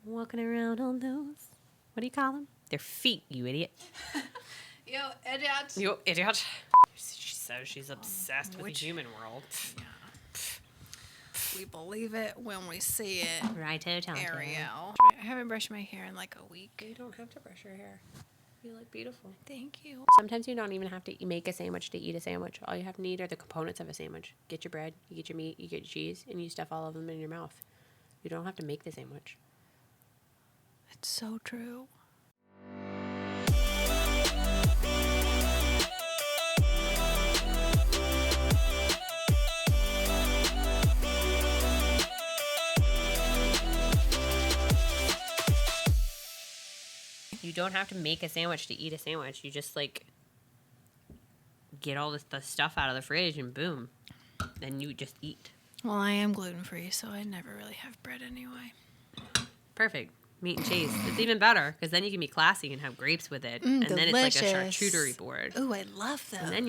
Walking around on those. What do you call them? They're feet, you idiot. You idiot. You idiot. She says she's obsessed with the human world. Yeah. We believe it when we see it. Righto, Tonto. Ariel. I haven't brushed my hair in like a week. You don't have to brush your hair. You look beautiful. Thank you. Sometimes you don't even have to make a sandwich to eat a sandwich. All you have to need are the components of a sandwich. Get your bread, you get your meat, you get your cheese, and you stuff all of them in your mouth. You don't have to make the sandwich. It's so true. You don't have to make a sandwich to eat a sandwich. You just, get all the stuff out of the fridge and boom. Then you just eat. Well, I am gluten-free, so I never really have bread anyway. Perfect. Meat and cheese. It's even better because then you can be classy and have grapes with it. And delicious. then it's like a charcuterie board. Ooh, I love those. And then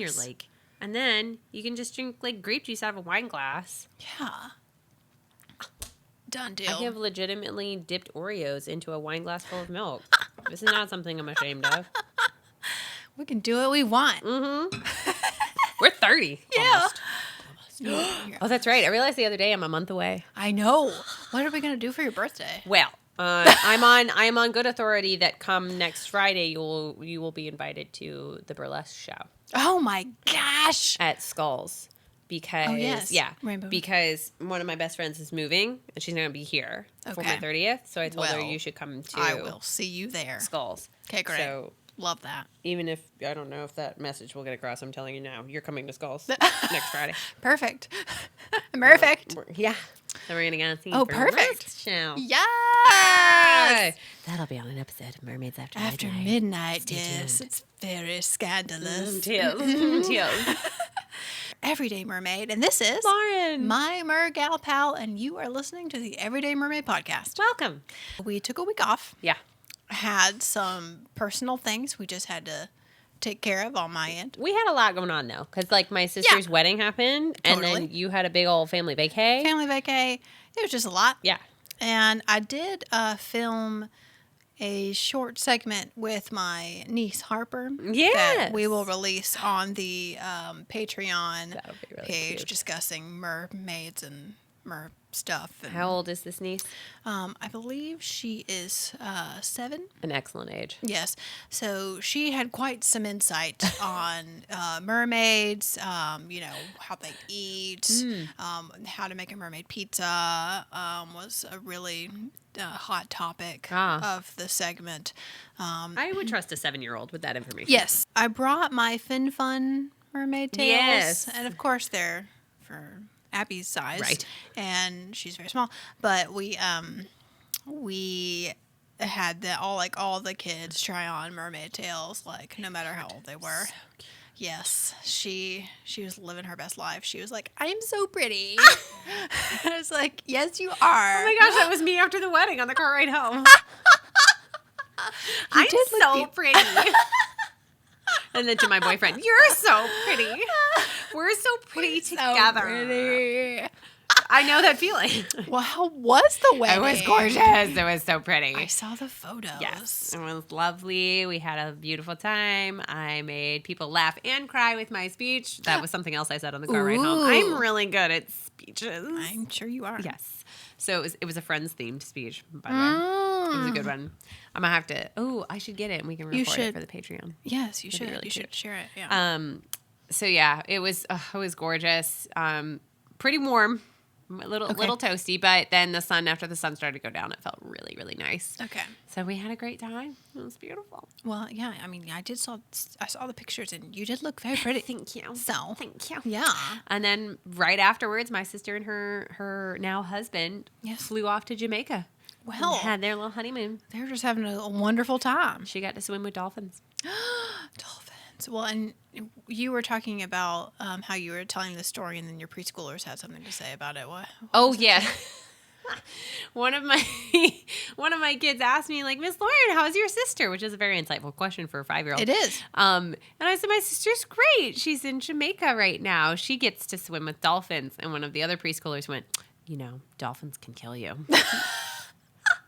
and then you can just drink grape juice out of a wine glass. Yeah. Done deal. I have legitimately dipped Oreos into a wine glass full of milk. This is not something I'm ashamed of. We can do what we want. Mm-hmm. We're 30. Yeah. Almost. Oh, that's right. I realized the other day I'm a month away. I know. What are we going to do for your birthday? Well, I'm on good authority that come next Friday you will be invited to the burlesque show. Oh my gosh. At Skulls. Because Rainbow. Because one of my best friends is moving and she's going to be here for my 30th. So I told her you should come to I will see you there. Skulls. Okay, great. So love that. even if I don't know if that message will get across, I'm telling you now, you're coming to Skulls next Friday. Perfect. Perfect. Yeah. So we're going to go see Oh, the perfect. show. Yes. That'll be on an episode of Mermaids After Midnight, Stay yes. tuned. It's very scandalous. Teals. Everyday Mermaid, and this is Lauren. my Mergal pal, and you are listening to the Everyday Mermaid Podcast. Welcome. We took a week off. Yeah. Had some personal things we just had to take care of on my end. We had a lot going on, though, because, my sister's wedding happened, and Totally. then you had a big old family vacay. Family vacay. It was just a lot. Yeah. And I did film a short segment with my niece Harper Yes. that we will release on the Patreon That'll be really page cute. discussing mermaids and mer stuff. And, How old is this niece? I believe she is 7. An excellent age. Yes. So she had quite some insight on mermaids, how they eat, how to make a mermaid pizza was a really hot topic of the segment. I would trust a 7-year-old with that information. Yes. I brought my FinFun mermaid tails. Yes. And of course they're for Abbey's size. Right. And she's very small. But we had all the kids try on mermaid tails, no matter how old they were. So cute. Yes. She was living her best life. She was like, I'm so pretty. I was like, yes, you are. Oh my gosh, that was me after the wedding on the car ride home. I'm so pretty. And then to my boyfriend, you're so pretty. We're so pretty together. So pretty. I know that feeling. Well, how was the wedding? It was gorgeous. It was so pretty. I saw the photos. Yes, it was lovely. We had a beautiful time. I made people laugh and cry with my speech. That was something else I said on the car ride home. I'm really good at speeches. I'm sure you are. Yes. So it was a Friends-themed speech, by the way. It was a good one. I'm going to have to... Oh, I should get it, and we can record it for the Patreon. Yes, you should. Really you cute. should share it. Yeah. So, yeah, it was gorgeous. Pretty warm. A little toasty, but then after the sun started to go down, it felt really, really nice. Okay. So we had a great time. It was beautiful. Well, yeah, I mean, I saw the pictures, and you did look very pretty. Thank you. So. Thank you. Yeah. And then right afterwards, my sister and her now husband flew off to Jamaica. Well. Had their little honeymoon. They were just having a wonderful time. She got to swim with dolphins. Dolphins. Well, and you were talking about how you were telling the story, and then your preschoolers had something to say about it. What Yeah. One of my kids asked me, Miss Lauren, how's your sister? Which is a very insightful question for a 5-year-old. It is. And I said, my sister's great. She's in Jamaica right now. She gets to swim with dolphins. And one of the other preschoolers went, dolphins can kill you.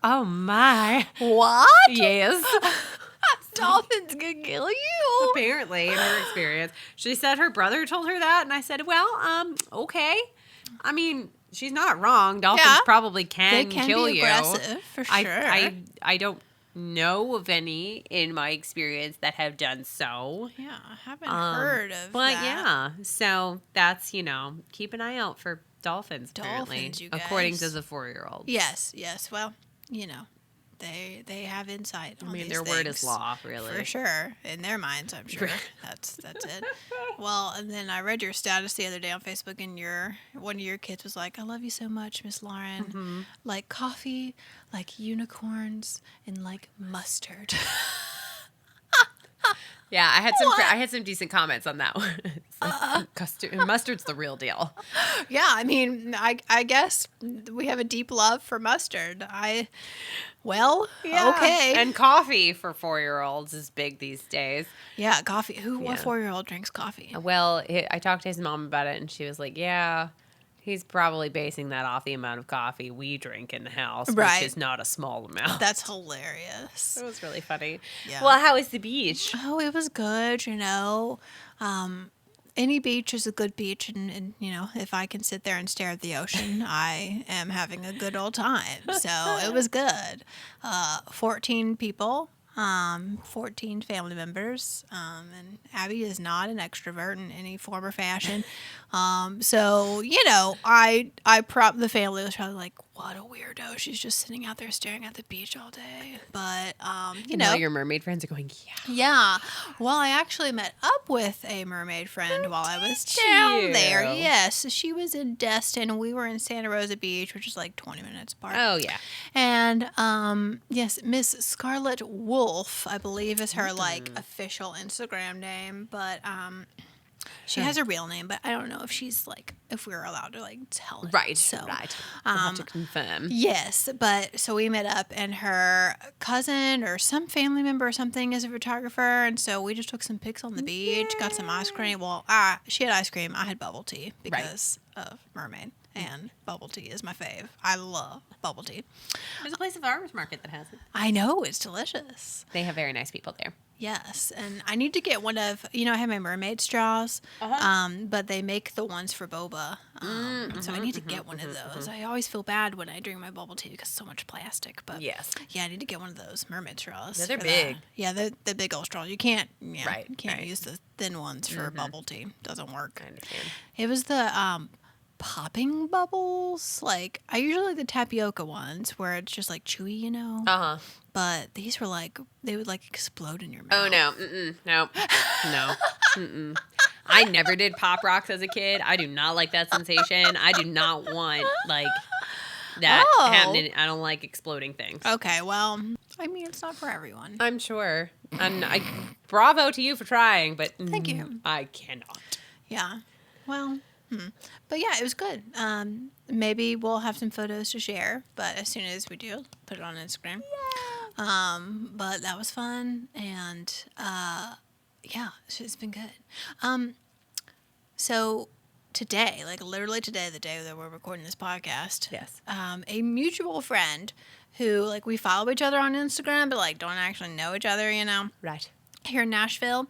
Oh, my. What? Yes. Dolphins could kill you. Apparently, in her experience. She said her brother told her that, and I said, well, okay. I mean, she's not wrong. Dolphins probably can kill be you. Aggressive, for sure. I don't know of any in my experience that have done so. Yeah, I haven't heard of but that. yeah, so that's, keep an eye out for dolphins, apparently, Dolphins, you guys. according to the 4-year-old. Yes. Well, they have insight on these their word is law, really. For sure. In their minds, I'm sure. That's it. Well, and then I read your status the other day on Facebook, and one of your kids was like, I love you so much, Miss Lauren. Mm-hmm. Like coffee, like unicorns, and like mustard. Yeah, I had some decent comments on that one. Mustard's the real deal. Yeah, I mean, I guess we have a deep love for mustard. Okay. And coffee for 4-year-olds is big these days. Yeah, coffee. What 4-year-old drinks coffee? Well, I talked to his mom about it, and she was like, yeah, he's probably basing that off the amount of coffee we drink in the house, right. which is not a small amount. That's hilarious. It was really funny. Yeah. Well, how was the beach? Oh, it was good, any beach is a good beach, and if I can sit there and stare at the ocean, I am having a good old time. So it was good. 14 people, 14 family members, and Abbey is not an extrovert in any form or fashion. So the family was probably like, what a weirdo. She's just sitting out there staring at the beach all day. But, your mermaid friends are going, yeah. Yeah. Well, I actually met up with a mermaid friend while I was down there. Yes. She was in Destin. We were in Santa Rosa Beach, which is like 20 minutes apart. Oh, yeah. And, yes, Miss Scarlet Wolf, I believe is her, official Instagram name. But, she has a real name, but I don't know if we're allowed to tell it. Right. So, right. We'll have to confirm. Yes, but so we met up, and her cousin or some family member or something is a photographer, and so we just took some pics on the beach, got some ice cream. Well, she had ice cream, I had bubble tea because of Mermaid, and bubble tea is my fave. I love bubble tea. There's a place at the farmers market that has it. I know, it's delicious. They have very nice people there. Yes, and I need to get one of, I have my mermaid straws, but they make the ones for boba, so I need to get one of those. I always feel bad when I drink my bubble tea because so much plastic, but yes. Yeah, I need to get one of those mermaid straws. Yeah, they're big. Yeah, the big old straws. You can't, right. use the thin ones for bubble tea. Doesn't work. I understand. It was the popping bubbles. I usually like the tapioca ones where it's just chewy, Uh-huh. But these were they would explode in your mouth. Oh, no. No. Mm-mm. I never did Pop Rocks as a kid. I do not like that sensation. I do not want, that happening. I don't like exploding things. Okay, well, I mean, it's not for everyone. I'm sure. And bravo to you for trying, but thank you. I cannot. Yeah. Well, but yeah, it was good. Maybe we'll have some photos to share, but as soon as we do, put it on Instagram. Yeah. But that was fun, and yeah, it's been good. So today, literally today, the day that we're recording this podcast, yes, a mutual friend who we follow each other on Instagram, but don't actually know each other, right here in Nashville,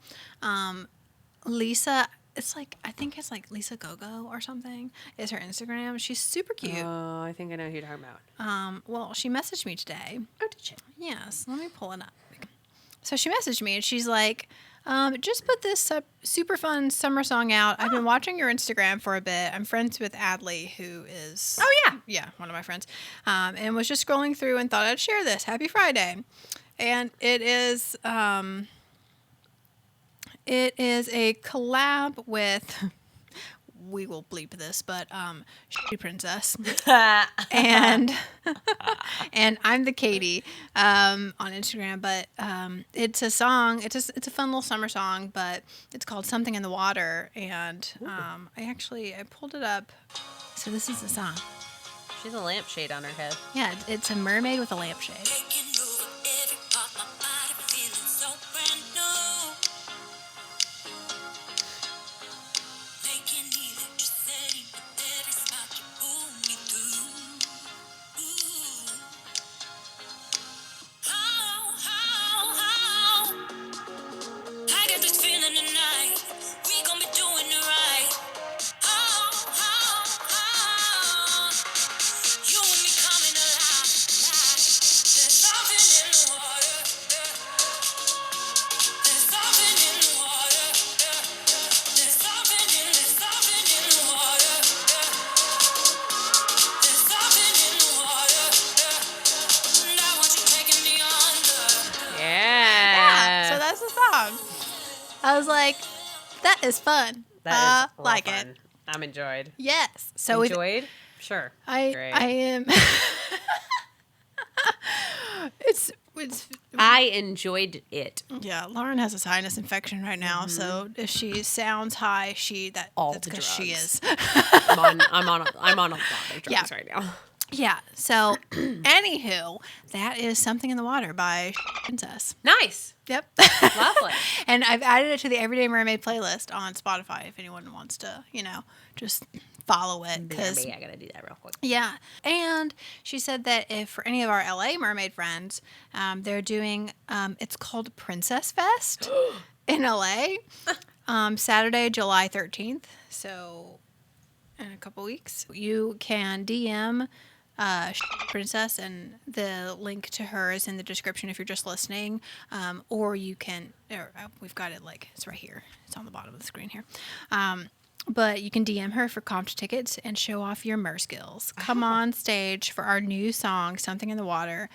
Lisa. It's I think it's Lisa Gogo or something is her Instagram. She's super cute. Oh, I think I know who you're talking about. Well, she messaged me today. Oh, did she? Yes. Let me pull it up. So she messaged me and she's like, just put this super fun summer song out. I've been watching your Instagram for a bit. I'm friends with Adley, who is... Oh, yeah. Yeah, one of my friends. And was just scrolling through and thought I'd share this. Happy Friday. And it is... It is a collab with, we will bleep this, but She Princess, and I'm the Katie on Instagram. But it's a song. It's a fun little summer song, but it's called Something in the Water. And I pulled it up. So this is the song. She's a lampshade on her head. Yeah, it's a mermaid with a lampshade. I was like, that is fun. That is like fun. it. I'm enjoyed. Yes. So enjoyed? Sure. I Great. am. it's I enjoyed it. Yeah, Lauren has a sinus infection right now, so if she sounds high, that's because she is. I'm on a lot of drugs right now. Yeah. So, anywho, that is Something in the Water by Princess. Nice. Yep. Lovely. And I've added it to the Everyday Mermaid playlist on Spotify if anyone wants to, just follow it. Cause, I gotta do that real quick. Yeah. And she said that if for any of our LA mermaid friends, they're doing, it's called Princess Fest in LA, Saturday, July 13th. So in a couple weeks, you can DM Princess, and the link to her is in the description if you're just listening, or you can, we've got it it's right here. It's on the bottom of the screen here. But you can DM her for comp tickets and show off your mer skills. Come on stage for our new song, Something in the Water,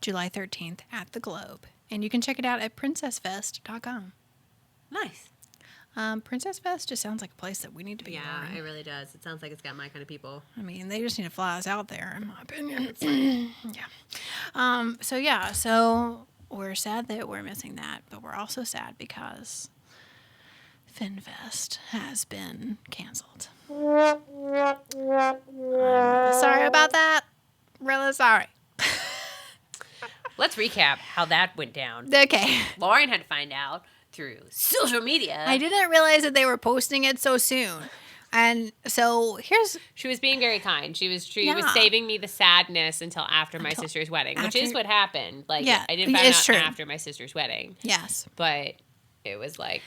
July 13th at the Globe. And you can check it out at princessfest.com. Nice. Princess Fest just sounds like a place that we need to be. Yeah, it really does. It sounds like it's got my kind of people. I mean, they just need to fly us out there, in my opinion. So we're sad that we're missing that, but we're also sad because FinFest has been canceled. Sorry about that. Really sorry. Let's recap how that went down. Okay. Lauren had to find out through social media. I didn't realize that they were posting it so soon. And so she was being very kind. She was saving me the sadness until after my sister's wedding, which is what happened. I didn't find out after my sister's wedding. Yes. But it was like,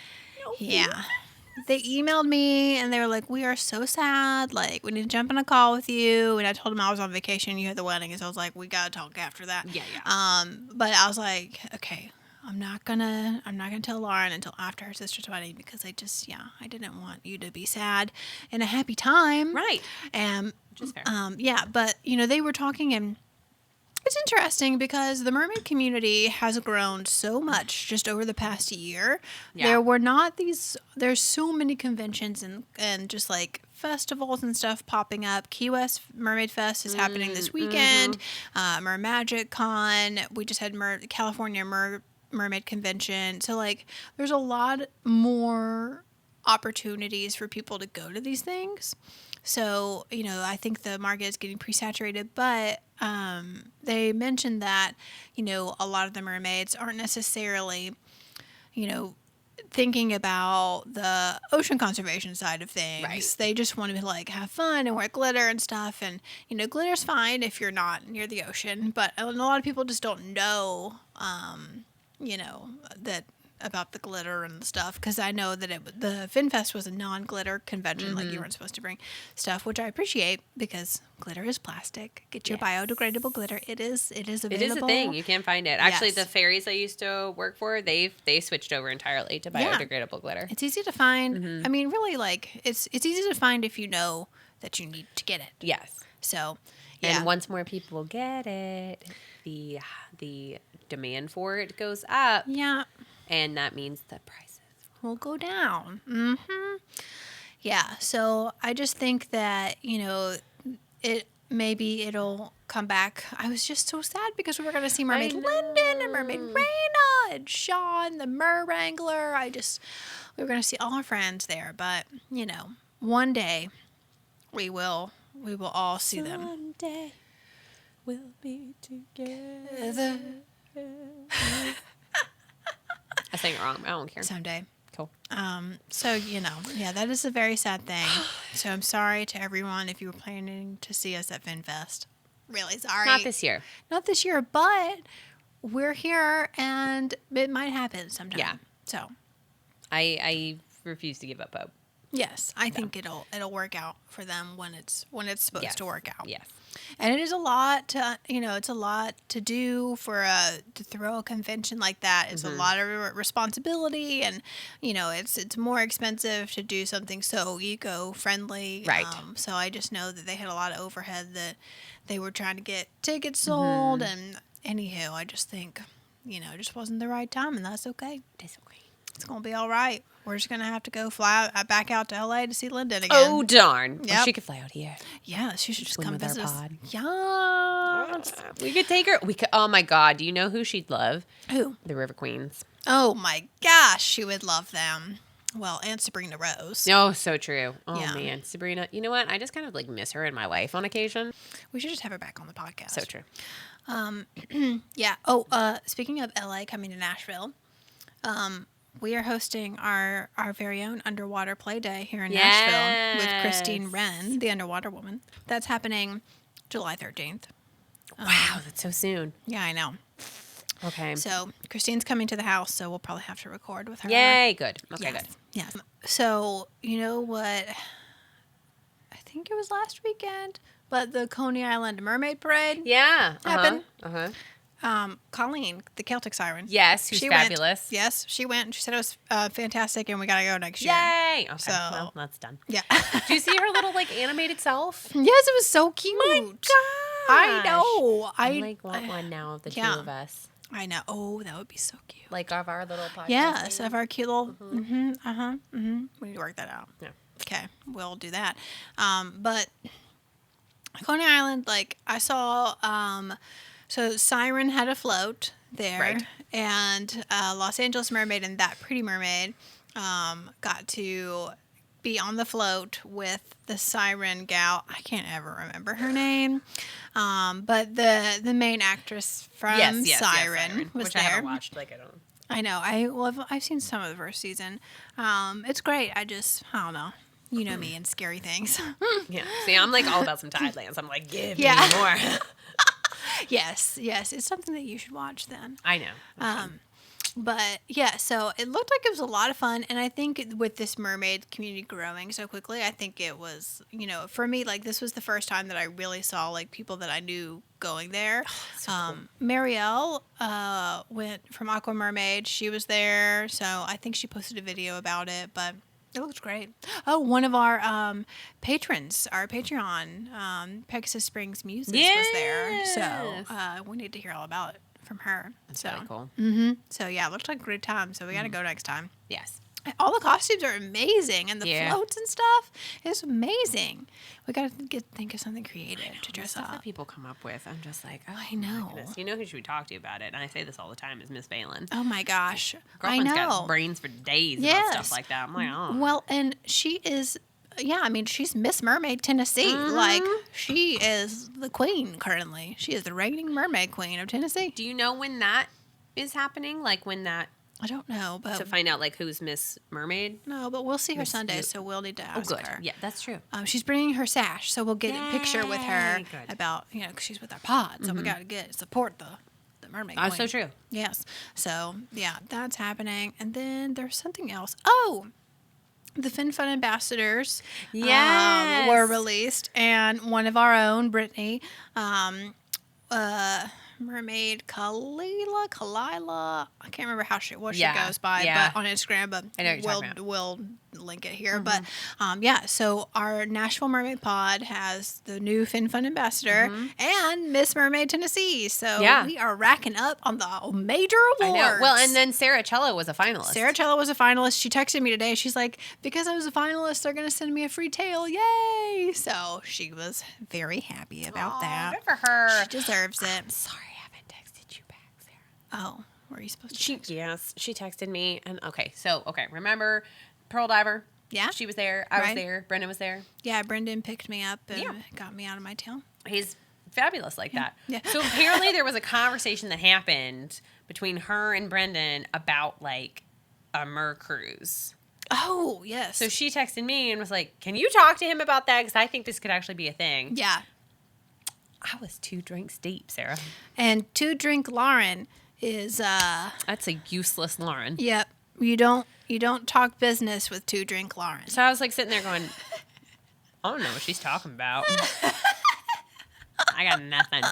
yeah. They emailed me and they were like, we are so sad. We need to jump on a call with you. And I told them I was on vacation. You had the wedding. And so I was like, we got to talk after that. Yeah. But I was like, okay, I'm not gonna tell Lauren until after her sister's wedding because I didn't want you to be sad in a happy time. Right. And which is fair. But they were talking, and it's interesting because the mermaid community has grown so much just over the past year. Yeah. There's so many conventions and just festivals and stuff popping up. Key West Mermaid Fest is happening this weekend. Mermagic Con. We just had California Mermaid Convention. So there's a lot more opportunities for people to go to these things. So, I think the market is getting pre-saturated, but they mentioned that, a lot of the mermaids aren't necessarily, thinking about the ocean conservation side of things. Right. They just want to have fun and wear glitter and stuff. And, glitter's fine if you're not near the ocean, but a lot of people just don't know, that about the glitter and stuff, because I know that the FinFest was a non-glitter convention. You weren't supposed to bring stuff, which I appreciate because glitter is plastic. Get your biodegradable glitter. It is available. It is a thing. You can find it. Actually, the ferries I used to work for, they switched over entirely to biodegradable glitter. It's easy to find. I mean, really, it's easy to find if you know that you need to get it. Yes. So, and once more people get it, the demand for it goes up. Yeah. And that means the prices will go down. Mm-hmm. Yeah. So I just think that, it'll come back. I was just so sad because we were going to see Mermaid Linden and Mermaid Raina and Sean, the Mer Wrangler. We were going to see all our friends there. But, one day we will all see them. Someday we'll be together. I sang it wrong. I don't care. Someday. Cool. So, that is a very sad thing. So I'm sorry to everyone if you were planning to see us at FinFest. Really sorry. Not this year. Not this year, but we're here and it might happen sometime. Yeah. So I refuse to give up hope. Yes, I think it'll work out for them when it's supposed to work out. Yes. And it is a lot to, it's a lot to do to throw a convention like that. It's a lot of responsibility, and, it's more expensive to do something so eco-friendly. Right. So I just know that they had a lot of overhead that they were trying to get tickets sold. And anywho, I just think, it just wasn't the right time, and that's okay. It's okay. It's going to be all right. We're just going to have to go fly back out to LA to see Lyndon again. Oh, darn. Yep. Well, she could fly out here. Yeah, she should just Swim come with our visit us. pod. Yeah. We could take her. We could. Oh, my God. Do you know who she'd love? Who? The River Queens. Oh, my gosh. She would love them. Well, and Sabrina Rose. Oh, so true. Oh, Yeah. man. Sabrina. You know what? I just kind of like miss her and my life on occasion. We should just have her back on the podcast. So true. Yeah. Oh, speaking of LA coming to Nashville, we are hosting our very own underwater play day here in Nashville with Christine Wren, the underwater woman. That's happening July 13th. Wow, that's so soon. Yeah, I know. Okay. So Christine's coming to the house, so we'll probably have to record with her. Yay, good. Okay, Yes. good. Yes. So, you know what? I think it was last weekend, but the Coney Island Mermaid Parade. Yeah. Happened. Colleen. The Celtic Siren. Yes, who's She fabulous. Went. Yes, she went. And she said it was fantastic, and we got to go next year. Yay. Okay, So- well, that's done. Yeah. Do you see her little, like, animated self? Yes, it was so cute. My gosh. I know. I like want one now of the yeah. two of us. I know. Oh, that would be so cute. Like of our little podcast. Yes, thing. of our cute little. We need to work that out. Yeah. Okay, we'll do that. But Coney Island, like I saw, so Siren had a float there, Right. and Los Angeles Mermaid and That Pretty Mermaid got to be on the float with the Siren gal. I can't ever remember her name, but the main actress from Siren was which there. I haven't watched. Like I don't. I know. I've seen some of the first season. It's great. I don't know. You know me and scary things. Yeah. See, I'm like all about some Tidelands. I'm like, give Yeah. me more. Yes. It's something that you should watch then. I know. But yeah, so it looked like it was a lot of fun. And I think with this mermaid community growing so quickly, I think it was, for me, like this was the first time that I really saw like people that I knew going there. So cool. Marielle went from Aqua Mermaid. She was there. So I think she posted a video about it, but it looked great. Oh, one of our patrons, our Patreon, Pegasus Springs Muses was there. So we need to hear all about it from her. That's really cool. So yeah, it looked like a great time. So we got to go next time. Yes. All the costumes are amazing, and the Yeah. floats and stuff is amazing. We got to think of something creative to The dress stuff that up. people come up with, I'm just like, oh, I know. my goodness. You know who should we talk to about it? And I say this all the time is Miss Phelan. Oh my gosh, Girlfriend's I know. got brains for days about Yes. stuff like that. I'm like, oh. Well, and she is, she's Miss Mermaid Tennessee. Like, she is the queen currently. She is the reigning mermaid queen of Tennessee. Do you know when that is happening? Like when that, I don't know, but to find out like who's Miss Mermaid? no, but we'll see her Sunday, so we'll need to Oh, ask good. her. Yeah, that's true. She's bringing her sash, so we'll get a picture with her Yay, good. about, because she's with our pod, so we got to support the mermaid queen. That's so true. Yes. So, yeah, that's happening. And then there's something else. Oh, the FinFun ambassadors Yes. were released, and one of our own, Brittany, Mermaid Kalila. I can't remember what she Yeah, goes by, yeah. but on Instagram. But I know what you're talking about. we'll link it here. But yeah, so our Nashville Mermaid Pod has the new FinFun ambassador and Miss Mermaid Tennessee. So Yeah. we are racking up on the major I awards. know. Well, and then Sarah Cello was a finalist. Sarah Cello was a finalist. She texted me today. She's like, because I was a finalist, they're going to send me a free tail. Yay! So she was very happy about that. Good for her. She deserves it. Sorry, I haven't texted you back, Sarah. Oh, were you supposed to? She texted me, and remember Pearl Diver? Yeah. She was there. I was Right. there. Brendan was there. Yeah, Brendan picked me up and Yeah. got me out of my tail. He's fabulous like that. Yeah. So apparently there was a conversation that happened between her and Brendan about like a mer cruise. Oh, yes. So she texted me and was like, "Can you talk to him about that? Because I think this could actually be a thing." yeah. I was 2 drinks deep, Sarah. And 2 Drink Lauren is That's a useless Lauren. yep. You don't talk business with 2 Drink Lauren. So I was like sitting there going, I don't know what she's talking about. I got nothing.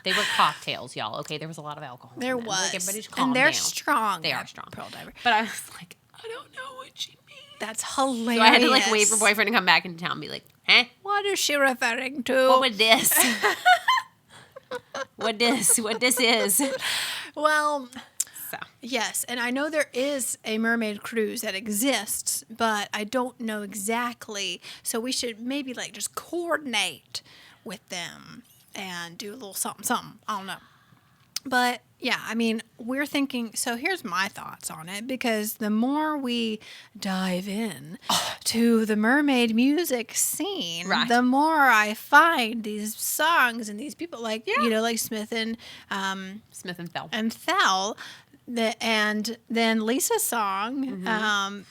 They were cocktails, y'all. Okay, there was a lot of alcohol. There in them. Like, was. everybody's calm And they're down. strong. They are at strong. Pearl Diver. But I was like, I don't know what she means. That's hilarious. So I had to like wait for boyfriend to come back into town and be like, huh? What is she referring to? What was this? What this is? Well, so. Yes, and I know there is a mermaid cruise that exists, but I don't know exactly. So we should maybe like just coordinate with them and do a little something, something. I don't know. But yeah, I mean, we're thinking, so here's my thoughts on it, because the more we dive in to the mermaid music scene, Right. the more I find these songs and these people like, like Smith and Thel. And then Lisa's song,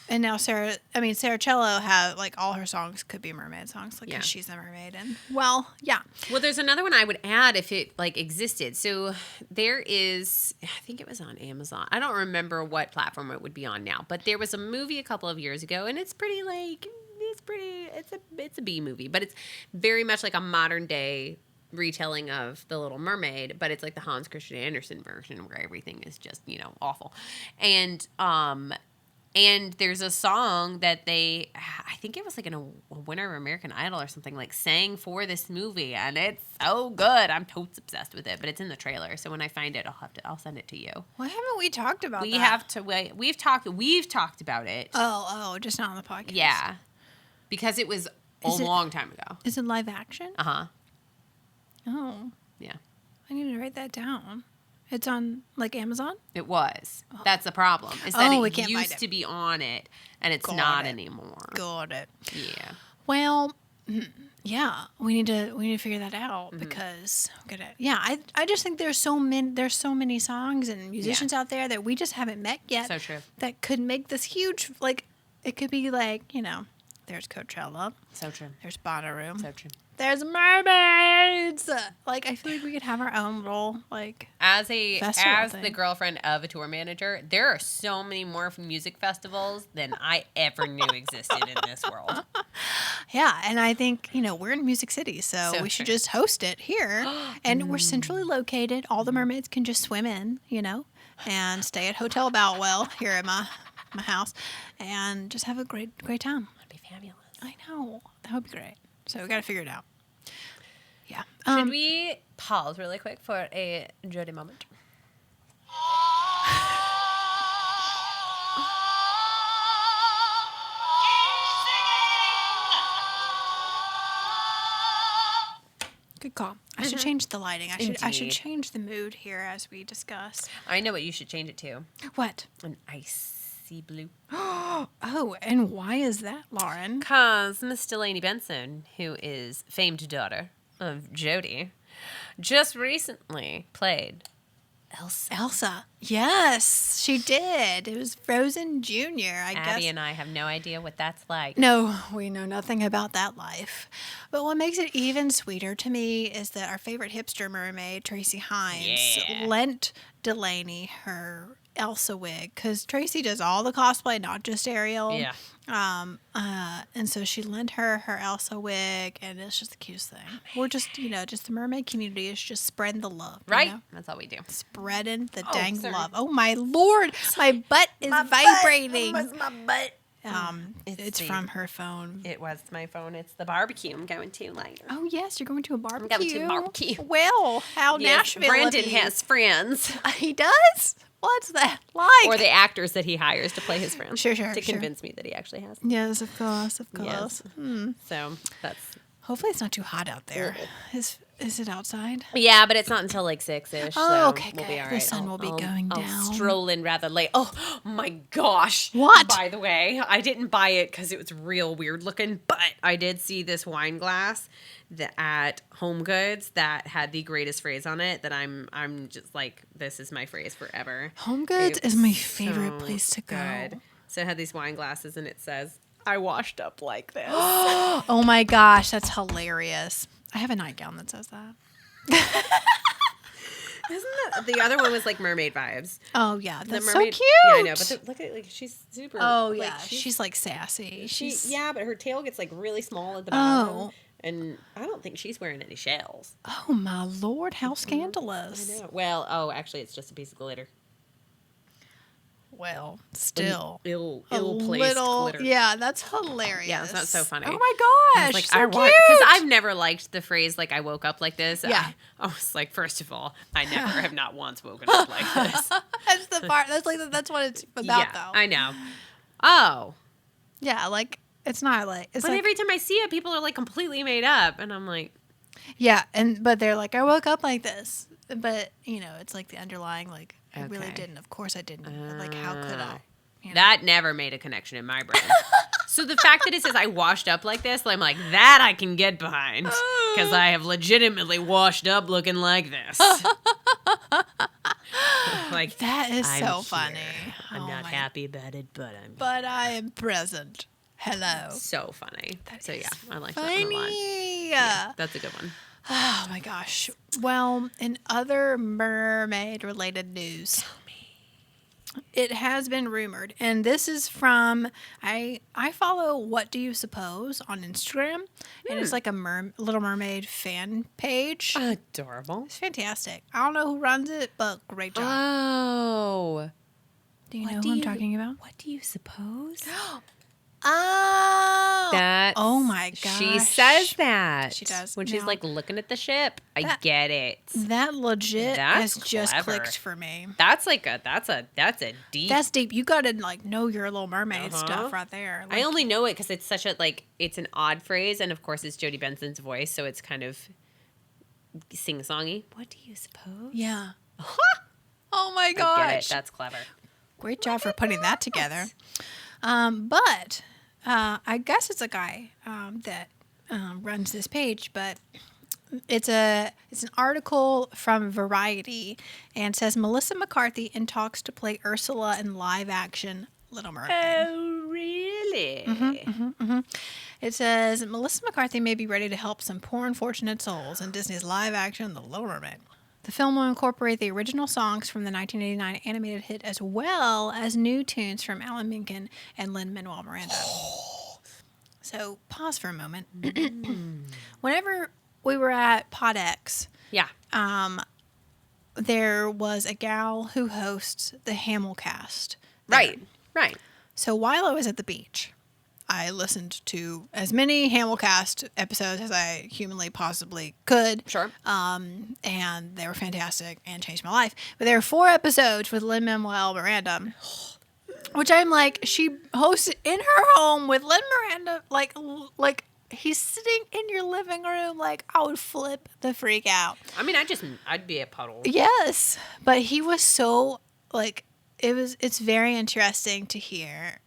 and now Sarah Cello have like all her songs could be mermaid songs, like 'cause she's a mermaid, and well, there's another one I would add if it like existed. So there is, I think it was on Amazon. I don't remember what platform it would be on now, but there was a movie a couple of years ago, and it's a B movie, but it's very much like a modern day retelling of The Little Mermaid, but it's like the Hans Christian Andersen version where everything is just, awful. And there's a song that I think it was like in a winner of American Idol or something, like sang for this movie, and it's so good. I'm totes obsessed with it, but it's in the trailer. So when I find it, I'll send it to you. Why haven't we talked about that? We have to wait. We've talked about it. Oh, just not on the podcast. Yeah. Because it was long time ago. Is it live action? Uh-huh. Oh. Yeah. I need to write that down. It's on, like, Amazon? It was. Oh. That's the problem. Is that we it can't used find it. to be on it, and it's not anymore. Got it. Yeah. Well, yeah, we need to figure that out because I just think there's so many songs and musicians out there that we just haven't met yet. So true. That could make this huge, like, it could be like, there's Coachella. So true. There's Bonnaroo. So true. There's mermaids. Like, I feel like we could have our own little, like, as festival thing. The girlfriend of a tour manager, there are so many more music festivals than I ever knew existed in this world. Yeah, and I think, we're in Music City, so we should just host it here. And we're centrally located. All the mermaids can just swim in, and stay at Hotel Boutwell here at my house and just have a great time. That'd be fabulous. I know. That would be great. So we got to figure it out. Yeah. Should we pause really quick for a Jodi moment? Good call. I should change the lighting. I should change the mood here as we discuss. I know what you should change it to. What? An icy blue. Oh, and why is that, Lauren? Because Miss Jodi Benson, who is famed daughter of Jodi, just recently played Elsa. Yes, she did. It was Frozen Junior, I guess. Abby and I have no idea what that's like. No, we know nothing about that life. But what makes it even sweeter to me is that our favorite hipster mermaid, Tracy Hines, lent Delaney her Elsa wig, because Tracy does all the cosplay, not just Ariel. Yeah. And so she lent her Elsa wig, and it's just the cutest thing. We're just, just the mermaid community is just spreading the love. Right? That's all we do. Spreading the dang love. Oh, my Lord. My butt is vibrating. My butt. It's from her phone. It was my phone. It's the barbecue I'm going to later. Oh, yes. You're going to a barbecue. I'm going to a barbecue. Well, how Nashville. Brandon has friends. He does? What's that like? Or the actors that he hires to play his friends. Sure. To convince me that he actually has them. Yes, of course. Yes. So that's... Hopefully it's not too hot out there. Is it outside? Yeah, but it's not until like 6-ish. Oh, so okay, we'll good. be all right. The sun will be going down. I'll stroll in rather late. Oh my gosh. What? By the way, I didn't buy it because it was real weird looking, but I did see this wine glass at Home Goods that had the greatest phrase on it that I'm just like, this is my phrase forever. Home Goods is my favorite place to go. Good. So it had these wine glasses and it says, I washed up like this. Oh my gosh, that's hilarious. I have a nightgown that says that. Isn't that the other one was like mermaid vibes? Oh yeah, that's so cute. Yeah, I know, but look at like she's super. Oh yeah, she's like sassy. But her tail gets like really small at the bottom. And I don't think she's wearing any shells. Oh my Lord, how scandalous! I know. Well, actually, it's just a piece of glitter. Well, still. Ill A placed little, glitter. yeah, that's hilarious. Yeah, that's so funny. Oh my I was gosh, like, so because cute. I've never liked the phrase like I woke up like this. Yeah. I was like, first of all, I never have not once woken up like this. That's the part. That's what it's about, though. I know. Oh, Yeah, like it's not like it's but like every time I see it, people are like completely made up, and I'm like, yeah, but they're like, I woke up like this, but it's like the underlying like I really Okay. didn't. Of course I didn't. Like how could I? that never made a connection in my brain. So the fact that it says I washed up like this, I'm like, that I can get behind because I have legitimately washed up looking like this. Like That is I'm so here. funny. I'm Oh not my- happy about it, but I'm But I am present. Hello. so funny. So yeah, I like Funny. that one a lot. Yeah, that's a good one. Oh my gosh. Well, in other mermaid related news, it has been rumored, and this is from I follow What Do You Suppose on Instagram, and it's like a Little Mermaid fan page. Adorable. It's fantastic. I don't know who runs it, but great job. Oh. Do you know who I'm talking about? What do you suppose? Oh, That. oh my gosh. She says that. She does. When she's Now- like looking at the ship. I get it. That legit That's has just clever. clicked for me. That's like that's a deep. That's deep. You gotta like know your Little Mermaid stuff right there. I only know it because it's such a it's an odd phrase, and of course it's Jodi Benson's voice, so it's kind of sing-songy. What do you suppose? Yeah. Oh my I gosh. get it. That's clever. Great job for putting that together. But I guess it's a guy that runs this page, but it's an article from Variety, and it says Melissa McCarthy in talks to play Ursula in live action Little Mermaid. Oh, really? It says Melissa McCarthy may be ready to help some poor unfortunate souls in Disney's live action The Little Mermaid. The film will incorporate the original songs from the 1989 animated hit as well as new tunes from Alan Menken and Lin-Manuel Miranda. So pause for a moment. Whenever we were at PodX, Yeah. there was a gal who hosts the Hamilcast. Right. Right. So while I was at the beach, I listened to as many Hamilcast episodes as I humanly possibly could. Sure. And they were fantastic and changed my life. But there were 4 episodes with Lin-Manuel Miranda, which I'm like, she hosted in her home with Lin Miranda, like he's sitting in your living room. Like, I would flip the freak out. I mean, I'd be a puddle. Yes, but he was so like it's very interesting to hear.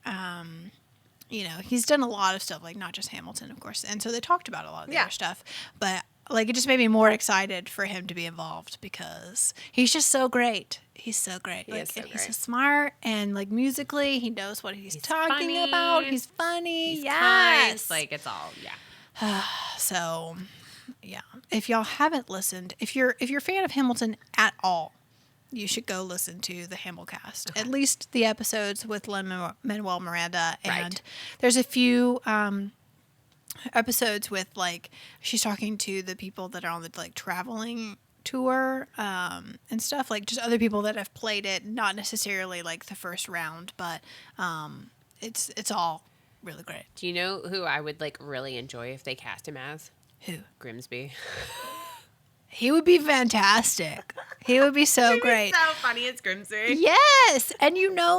He's done a lot of stuff, like not just Hamilton, of course, and so they talked about a lot of the other stuff. But like, it just made me more excited for him to be involved because he's just so great. He's so great. He's so smart, and like musically, he knows what he's talking funny. about. He's funny. He's Yes, kind. Like, it's all, So, yeah. If y'all haven't listened, if you're a fan of Hamilton at all, you should go listen to the Hamilcast. Okay. At least the episodes with Lin-Manuel Miranda, and there's a few episodes with like she's talking to the people that are on the like traveling tour and stuff, like just other people that have played it, not necessarily like the first round, but it's all really great. Do you know who I would like really enjoy if they cast him as? Who? Grimsby. He would be fantastic. He would be so great. So funny as Grimsby. Yes, and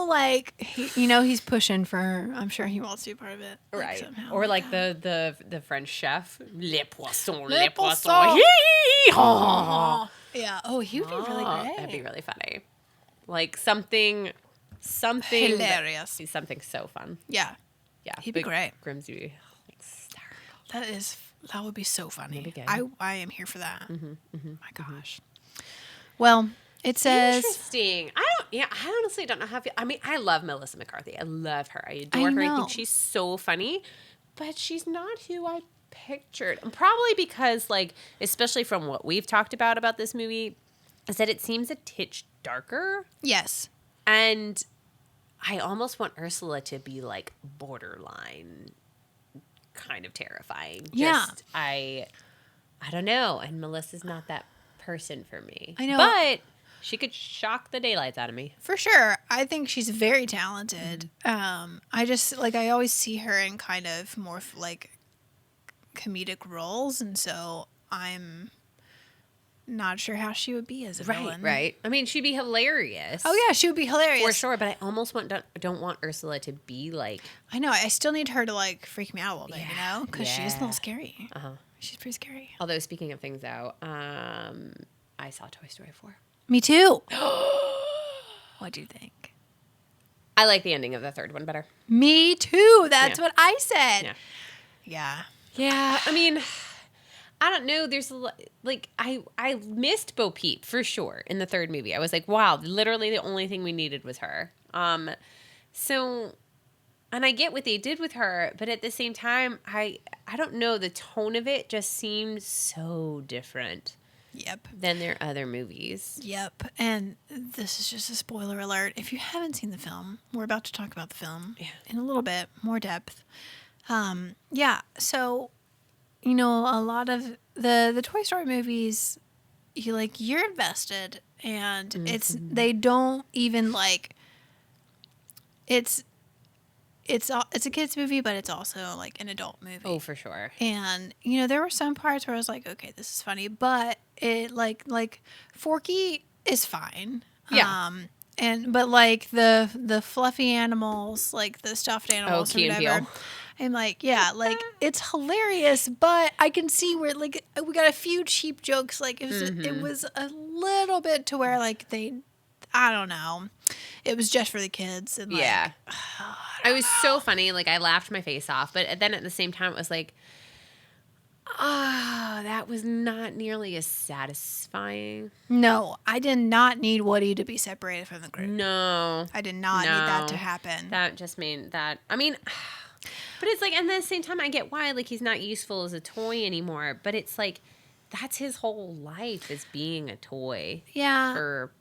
like he's pushing for. I'm sure he wants to be part of it, like, Right. somehow. Or like the French chef, les poissons, Les les poissons. poissons. Hee-haw. Yeah. Oh, he would be really great. That'd be really funny. Like something Hilarious. Something so fun. Yeah. Yeah. He'd be but great. Grimsby. That would be so funny. That'd be I am here for that. My gosh. Well, it says Interesting. I honestly don't know how I feel. I mean, I love Melissa McCarthy. I love her. I adore her. I know. think she's so funny, but she's not who I pictured. And probably because, like, especially from what we've talked about this movie, is that it seems a titch darker. yes. And I almost want Ursula to be, like, borderline kind of terrifying. Yeah. I don't know. And Melissa's not that person for me. I know. But She could shock the daylights out of me. For sure. I think she's very talented. I just, like, I always see her in kind of more, like, comedic roles, and so I'm not sure how she would be as a villain. Right. I mean, she'd be hilarious. Oh, yeah, she would be hilarious. For sure, but I almost don't want Ursula to be, like... I know. I still need her to, like, freak me out a little bit, you know? Because she's a little scary. Uh-huh. She's pretty scary. Although, speaking of things, though, I saw Toy Story 4. Me too. What do you think? I like the ending of the third one better. Me too. That's what I said. Yeah. Yeah. I mean, I don't know. There's like I missed Bo Peep for sure in the third movie. I was like, wow, literally the only thing we needed was her. So, and I get what they did with her, but at the same time, I don't know. The tone of it just seemed so different. Yep. Than their other movies. Yep. And this is just a spoiler alert. If you haven't seen the film, we're about to talk about the film in a little bit more depth. So, you know, a lot of the Toy Story movies, you're invested, and they don't even like, it's a kid's movie, but it's also like an adult movie. Oh, for sure. And, you know, there were some parts where I was like, okay, this is funny, but it like Forky is fine. Yeah. But like the fluffy animals, like the stuffed animals or whatever, I'm like, like it's hilarious, but I can see where like we got a few cheap jokes. Like it was a little bit to where like I don't know. It was just for the kids. And like, it was so funny. Like, I laughed my face off. But then at the same time, it was like, that was not nearly as satisfying. No, I did not need Woody to be separated from the group. No. I did not need that to happen. That just made that. I mean, but it's like, and at the same time, I get why. Like, he's not useful as a toy anymore. But it's like, that's his whole life, is being a toy. Yeah. For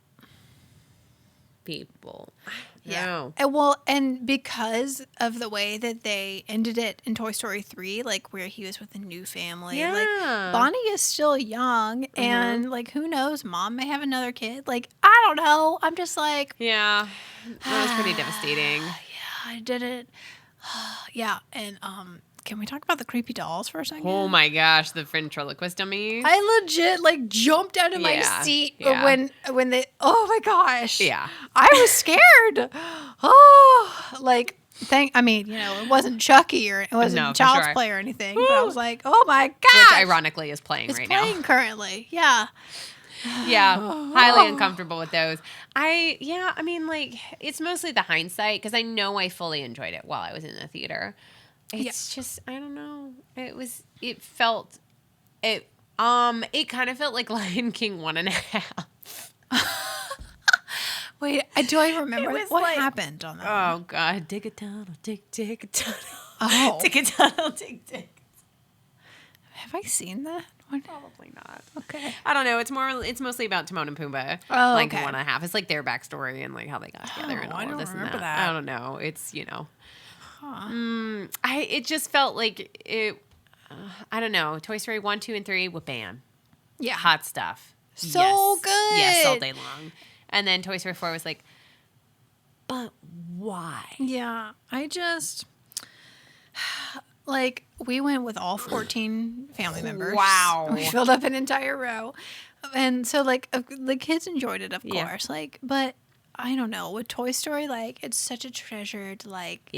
people. Yeah. And because of the way that they ended it in Toy Story 3, like where he was with a new family, like Bonnie is still young, and like who knows, Mom may have another kid. Like, I don't know. I'm just like, that was pretty devastating. I did it. And can we talk about the creepy dolls for a second? Oh my gosh, the ventriloquist dummies. I legit like jumped out of my seat when they. Oh my gosh. Yeah. I was scared. I mean, you know, it wasn't Chucky or it wasn't Child's Play or anything, but I was like, oh my gosh. Which ironically is playing right now. It's playing currently. Yeah. Yeah, highly uncomfortable with those. I mean, like, it's mostly the hindsight, because I know I fully enjoyed it while I was in the theater. It's just, I don't know. It kind of felt like Lion King 1.5. Wait, do I remember what happened on that? Oh, God. Dig a tunnel, dig a tunnel. Oh. Dig a tunnel, dig. Have I seen that one? Probably not. Okay. I don't know. It's mostly about Timon and Pumbaa. Oh, like okay. 1.5. It's like their backstory and like how they got together and all of this and that. I don't know. It's, you know. Huh. It just felt like it. I don't know. Toy Story 1, 2, and 3. Bam. Yeah. Hot stuff. So good. Yes, all day long. And then Toy Story 4 was like, but why? Yeah. I just, like, we went with all 14 family members. Wow. We filled up an entire row. And so, like, the kids enjoyed it, of course. Like, but I don't know. With Toy Story, like, it's such a treasured, like,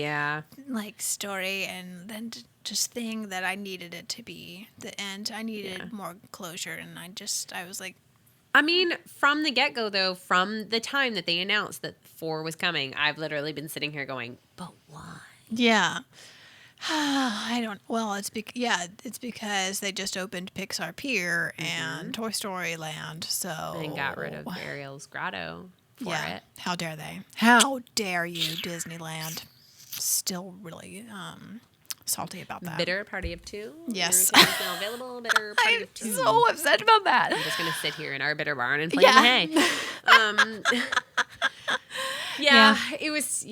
story. And then just thing that I needed it to be the end. I needed more closure. And I was like, I mean, from the get-go, though, from the time that they announced that 4 was coming, I've literally been sitting here going, but why? Yeah. It's because they just opened Pixar Pier and Toy Story Land, so. And got rid of Ariel's Grotto for it. How dare they? How dare you, Disneyland? Still really salty about that. Bitter Party of 2. Yes. Now available. Bitter Party of 2. I'm so upset about that. I'm just going to sit here in our bitter barn and play in the hay. It was,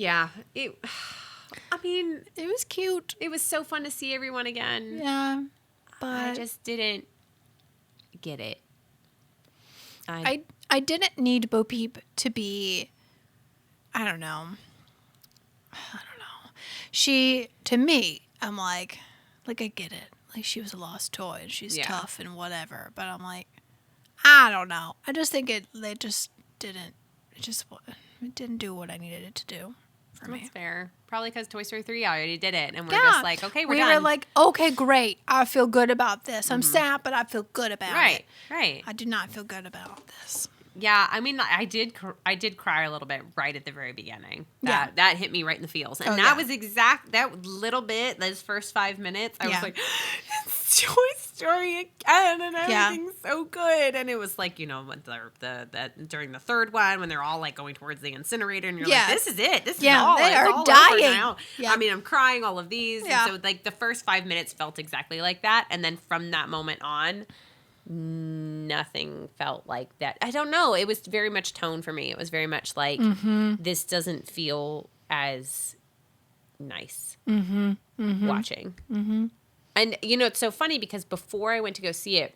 I mean, it was cute. It was so fun to see everyone again. Yeah. But I just didn't get it. I I didn't need Bo Peep to be, I don't know. She, to me, I'm like, I get it. Like, she was a lost toy and she's tough and whatever. But I'm like, I don't know. I just think it didn't do what I needed it to do for me. That's fair. Probably because Toy Story 3 already did it. And we're just like, okay, we're done. We were like, okay, great. I feel good about this. I'm sad, but I feel good about it. Right. I do not feel good about this. Yeah, I mean, I did cry a little bit right at the very beginning. That hit me right in the feels. And that was that little bit, those first 5 minutes, I was like, it's Toy Story again, and everything's so good. And it was like, you know, during the third one, when they're all like going towards the incinerator, and you're like, this is it. This is all. They are all dying. Over now. Yeah. I mean, I'm crying all of these. Yeah. And so like the first 5 minutes felt exactly like that. And then from that moment on, nothing felt like that. I don't know. It was very much tone for me. It was very much like, this doesn't feel as nice watching. And, you know, it's so funny because before I went to go see it,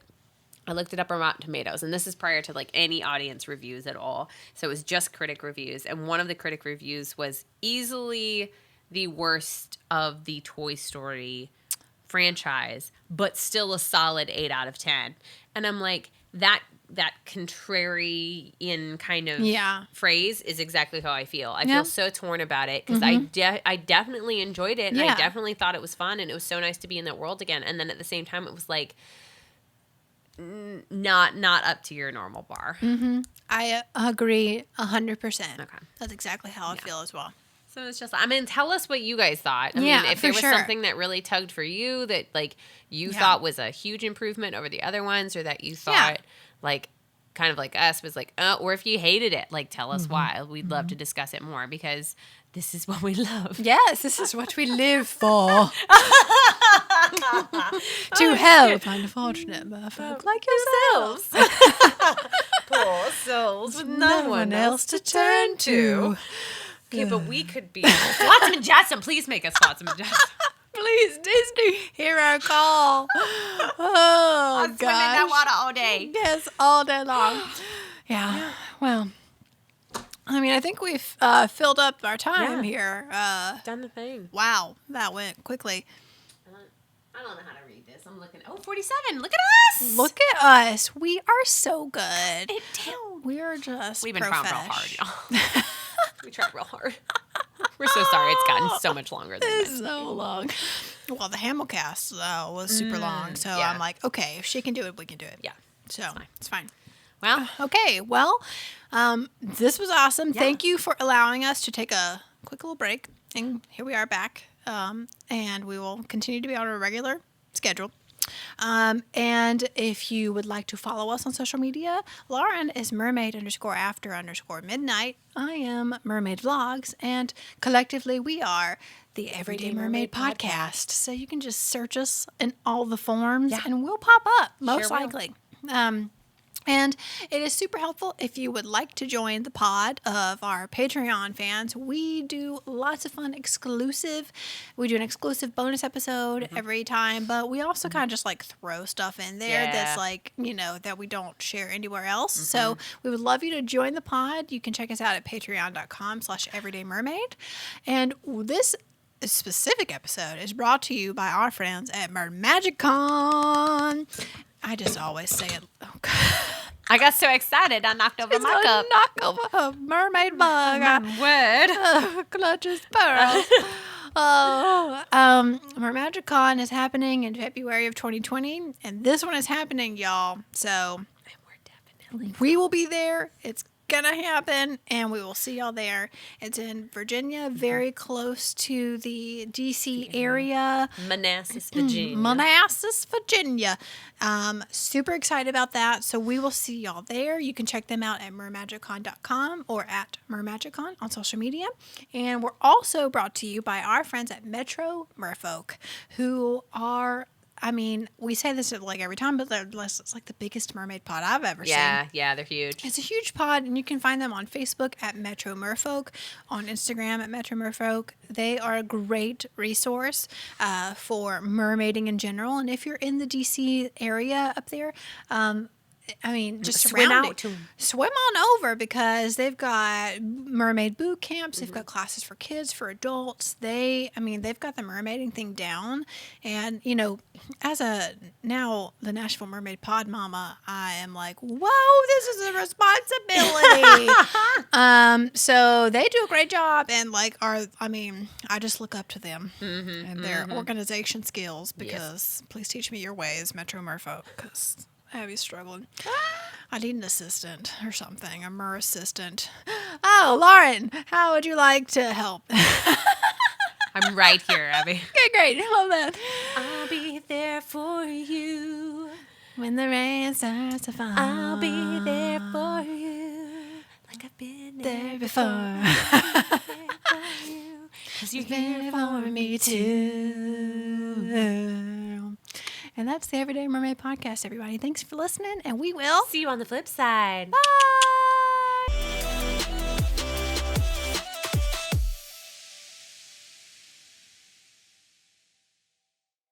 I looked it up on Rotten Tomatoes, and this is prior to like any audience reviews at all. So it was just critic reviews. And one of the critic reviews was easily the worst of the Toy Story franchise, but still a solid 8 out of 10. And I'm like, that contrarian kind of phrase is exactly how I feel. I feel so torn about it because I definitely enjoyed it, and I definitely thought it was fun, and it was so nice to be in that world again. And then at the same time, it was like not up to your normal bar. I agree 100%. Okay, that's exactly how I feel as well. So it's just, I mean, tell us what you guys thought. I mean, if there was something that really tugged for you that, like, you thought was a huge improvement over the other ones, or that you thought, like, kind of like us, was like, or if you hated it, like, tell us why. We'd love to discuss it more because this is what we love. Yes, this is what we live for. To help unfortunate merfolk like yourselves. Poor souls with no one else to turn to. Okay, but we could be Flotsam and Jetsam. Please make us Flotsam and Jetsam. Please, Disney, hear our call. Oh, I'm swimming in that water all day. Yes, all day long. Yeah. Well, I mean, I think we've filled up our time here. Done the thing. Wow, that went quickly. I don't know how to read this. I'm looking. Oh, 47. Look at us. Look at us. We are so good. We are just We've been trying real hard, y'all. We tried real hard. We're so sorry. It's gotten so much longer than this. So long. Well, the Hamilcast was super long, so I'm like, okay, if she can do it, we can do it. Yeah. So it's fine. Well, okay. Well, this was awesome. Yeah. Thank you for allowing us to take a quick little break, and here we are back. And we will continue to be on a regular schedule. And if you would like to follow us on social media, Lauren is mermaid_after_midnight. I am Mermaid Vlogs, and collectively we are the Everyday Mermaid Podcast. So you can just search us in all the forms and we'll pop up, most likely. And it is super helpful if you would like to join the pod of our Patreon fans. We do lots of fun we do an exclusive bonus episode every time, but we also kind of just like throw stuff in there that's like, you know, that we don't share anywhere else. So we would love you to join the pod. You can check us out at patreon.com/everydaymermaid. And this specific episode is brought to you by our friends at MagicCon. I just always say it. Oh, God. I got so excited, I knocked over my cup. Knock over a mermaid bug. Word. Clutches pearls. MagicCon is happening in February of 2020, and this one is happening, y'all. So we will be there. It's gonna happen, and we will see y'all there. It's in Virginia, very close to the DC area. Manassas, Virginia. Super excited about that. So we will see y'all there. You can check them out at mermagicon.com or at mermagicon on social media. And we're also brought to you by our friends at Metro Merfolk, who are, I mean, we say this like every time, but it's like the biggest mermaid pod I've ever seen. Yeah, they're huge. It's a huge pod, and you can find them on Facebook at Metro Merfolk, on Instagram at Metro Merfolk. They are a great resource for mermaiding in general, and if you're in the DC area up there, I mean, just swim surrounding, out to 'em. swim on over because they've got mermaid boot camps. They've got classes for kids, for adults. They've got the mermaiding thing down. And, you know, as the Nashville Mermaid Pod Mama, I am like, whoa, this is a responsibility. So they do a great job, and I just look up to them and their organization skills because please teach me your ways, Metro Merfolk, because Abby's struggling. I need an assistant or something, a mer assistant. Oh, Lauren, how would you like to help? I'm right here, Abby. Okay, great. Love that. I'll be there for you. When the rain starts to fall, I'll be there for you. Like I've been there before. Because you're Here for me too. And that's the Everyday Mermaid Podcast, everybody. Thanks for listening, and we will see you on the flip side. Bye.